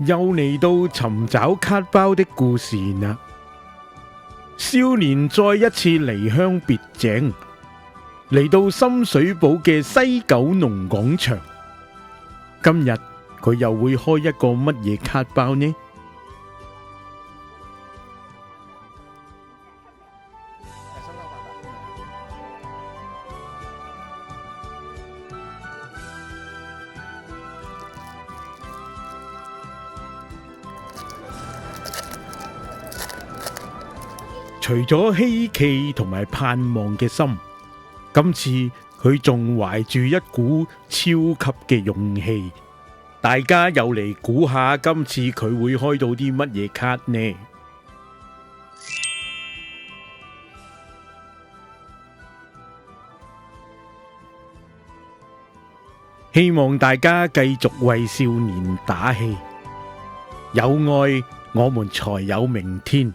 又嚟到尋找卡包的故事啦。少年再一次離鄉別井，嚟到深水埗嘅西九龍廣場。今日佢又會開一個乜嘢卡包呢？除咗希冀同埋盼望嘅心，今次佢仲懷住一股超級嘅勇氣。大家又嚟估下，今次佢會開到啲乜嘢卡呢？希望大家繼續為少年打氣，有愛我們才有明天。